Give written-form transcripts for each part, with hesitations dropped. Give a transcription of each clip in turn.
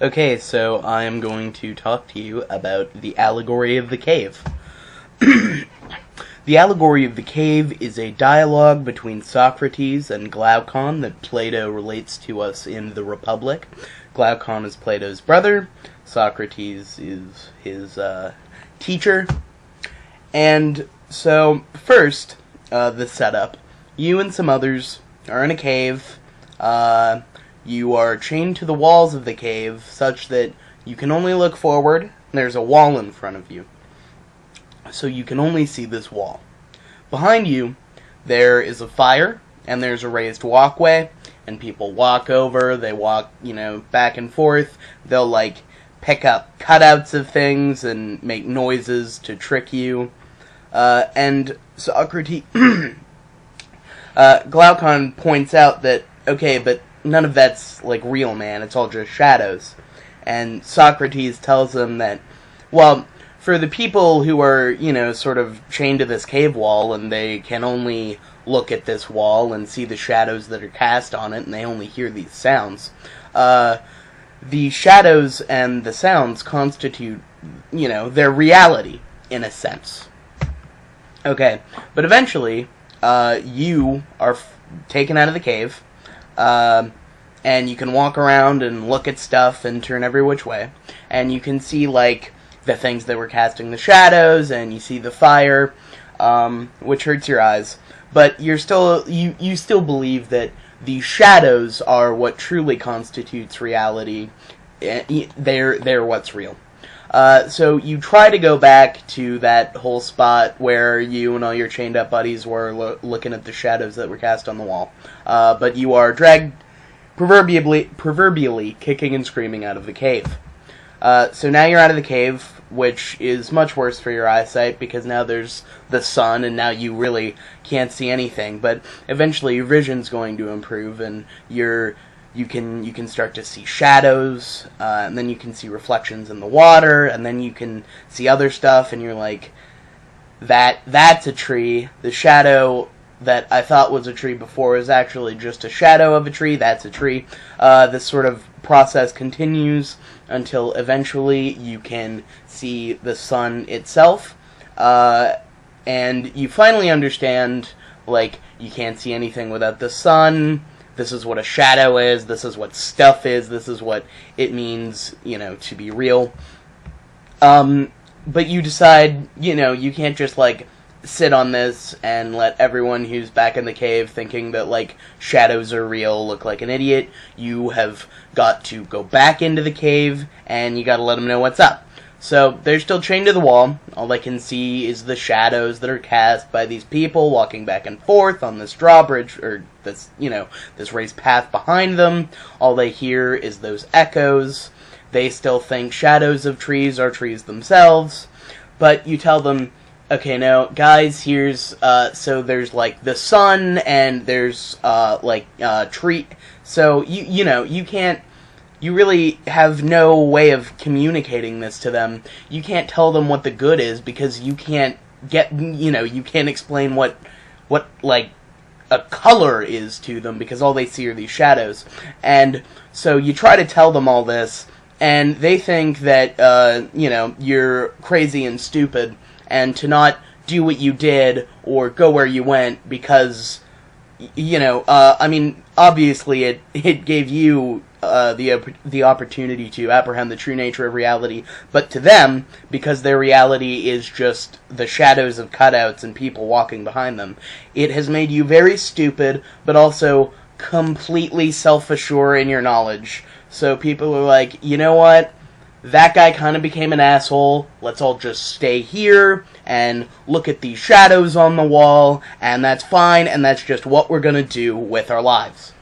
Okay, so I am going to talk to you about the Allegory of the Cave. The Allegory of the Cave is a dialogue between Socrates and Glaucon that Plato relates to us in the Republic. Glaucon is Plato's brother, Socrates is his teacher. And so, first, the setup. You and some others are in a cave. You are chained to the walls of the cave such that you can only look forward. There's a wall in front of you, so you can only see this wall. Behind you, there is a fire, and there's a raised walkway, and people walk over, they walk, back and forth. They'll, pick up cutouts of things and make noises to trick you. And Socrates... Glaucon points out that, okay, but none of that's, real, man. It's all just shadows. And Socrates tells him that, well, for the people who are, sort of chained to this cave wall, and they can only look at this wall and see the shadows that are cast on it, and they only hear these sounds, the shadows and the sounds constitute, their reality, in a sense. Okay, but eventually, you are taken out of the cave, and you can walk around and look at stuff and turn every which way, and you can see, the things that were casting the shadows, and you see the fire, which hurts your eyes, but you still believe that the shadows are what truly constitutes reality. They're what's real. So you try to go back to that whole spot where you and all your chained up buddies were looking at the shadows that were cast on the wall. But you are dragged proverbially kicking and screaming out of the cave. So now you're out of the cave, which is much worse for your eyesight because now there's the sun and now you really can't see anything. But eventually your vision's going to improve and you can start to see shadows, and then you can see reflections in the water, and then you can see other stuff, and you're like, that's a tree. The shadow that I thought was a tree before is actually just a shadow of a tree. That's a tree. This sort of process continues until eventually you can see the sun itself, and you finally understand, you can't see anything without the sun. This is what a shadow is, this is what stuff is, this is what it means, to be real. But you decide, you can't just, sit on this and let everyone who's back in the cave thinking that, shadows are real look like an idiot. You have got to go back into the cave, and you gotta let them know what's up. So, they're still chained to the wall. All they can see is the shadows that are cast by these people walking back and forth on this drawbridge, or this, this raised path behind them. All they hear is those echoes. They still think shadows of trees are trees themselves. But you tell them, okay, now, guys, here's, so there's, the sun, and there's, tree. So, you can't... You really have no way of communicating this to them. You can't tell them what the good is because you can't you can't explain what a color is to them because all they see are these shadows. And so you try to tell them all this, and they think that, you're crazy and stupid, and to not do what you did or go where you went because, obviously it gave you the opportunity to apprehend the true nature of reality, but to them, because their reality is just the shadows of cutouts and people walking behind them, it has made you very stupid, but also completely self-assured in your knowledge. So people are like, you know what? That guy kind of became an asshole. Let's all just stay here and look at these shadows on the wall, and that's fine, and that's just what we're gonna do with our lives.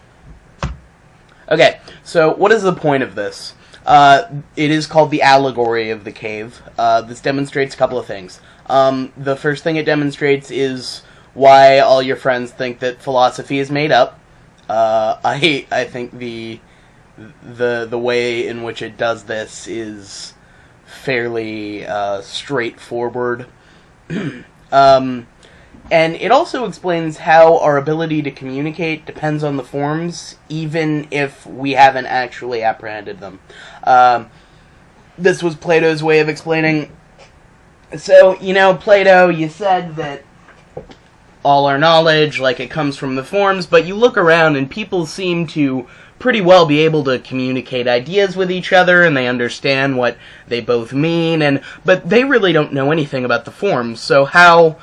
Okay, so what is the point of this? It is called the Allegory of the Cave. This demonstrates a couple of things. The first thing it demonstrates is why all your friends think that philosophy is made up. I think the way in which it does this is fairly straightforward. And it also explains how our ability to communicate depends on the forms, even if we haven't actually apprehended them. This was Plato's way of explaining. So, Plato, you said that all our knowledge, it comes from the forms, but you look around and people seem to pretty well be able to communicate ideas with each other, and they understand what they both mean, but they really don't know anything about the forms. So how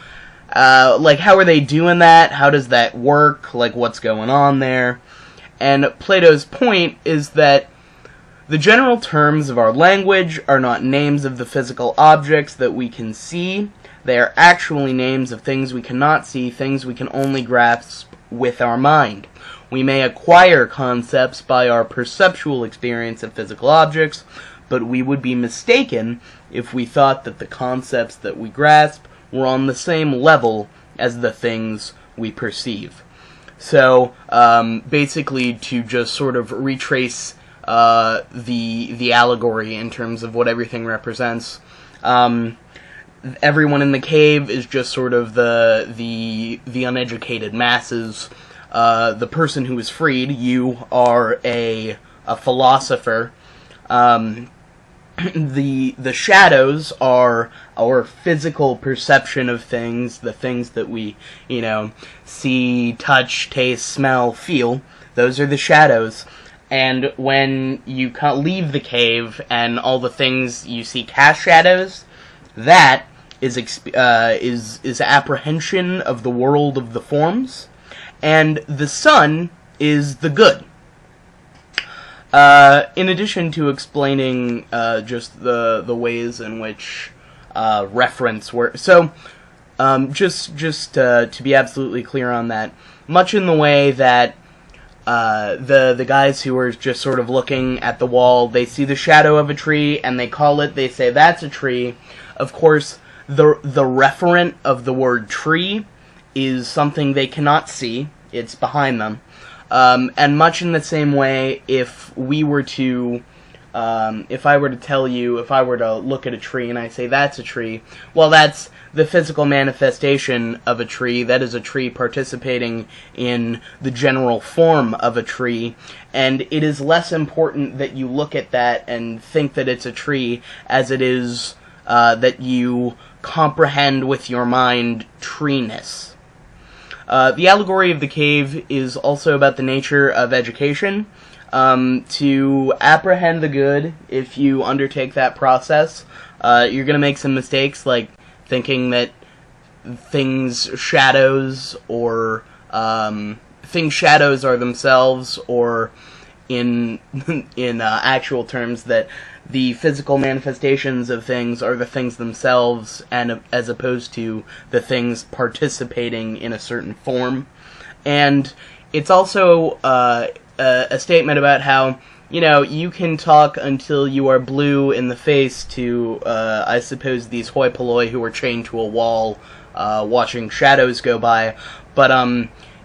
are they doing that? How does that work? What's going on there? And Plato's point is that the general terms of our language are not names of the physical objects that we can see. They are actually names of things we cannot see, things we can only grasp with our mind. We may acquire concepts by our perceptual experience of physical objects, but we would be mistaken if we thought that the concepts that we grasp were on the same level as the things we perceive. So, basically, to just sort of retrace the allegory in terms of what everything represents, everyone in the cave is just sort of the uneducated masses. The person who is freed, you are a philosopher. The shadows are our physical perception of things, the things that we, see, touch, taste, smell, feel. Those are the shadows. And when you leave the cave and all the things you see cast shadows, that is apprehension of the world of the forms. And the sun is the good. In addition to explaining just the ways in which reference works. So, just to be absolutely clear on that, much in the way that the guys who are just sort of looking at the wall, they see the shadow of a tree and they say that's a tree. Of course, the referent of the word tree is something they cannot see. It's behind them. And much in the same way, if I were to look at a tree and I say that's a tree, well, that's the physical manifestation of a tree. That is a tree participating in the general form of a tree, and it is less important that you look at that and think that it's a tree as it is that you comprehend with your mind treeness. The Allegory of the Cave is also about the nature of education. To apprehend the good, if you undertake that process, you're going to make some mistakes, like thinking that things shadows are themselves, or in actual terms that the physical manifestations of things are the things themselves, and as opposed to the things participating in a certain form. And it's also a statement about how, you can talk until you are blue in the face to, I suppose, these hoi polloi who are chained to a wall, watching shadows go by, but,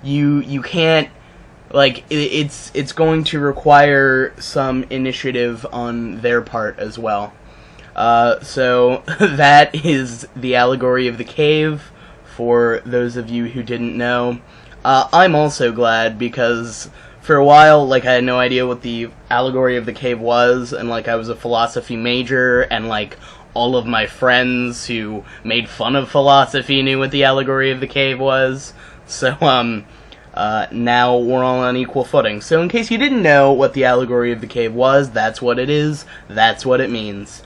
you can't, it's going to require some initiative on their part as well. So, that is the Allegory of the Cave, for those of you who didn't know. I'm also glad, because for a while, I had no idea what the Allegory of the Cave was, and, I was a philosophy major, and, all of my friends who made fun of philosophy knew what the Allegory of the Cave was. So, now we're all on equal footing. So in case you didn't know what the Allegory of the Cave was, that's what it is, that's what it means.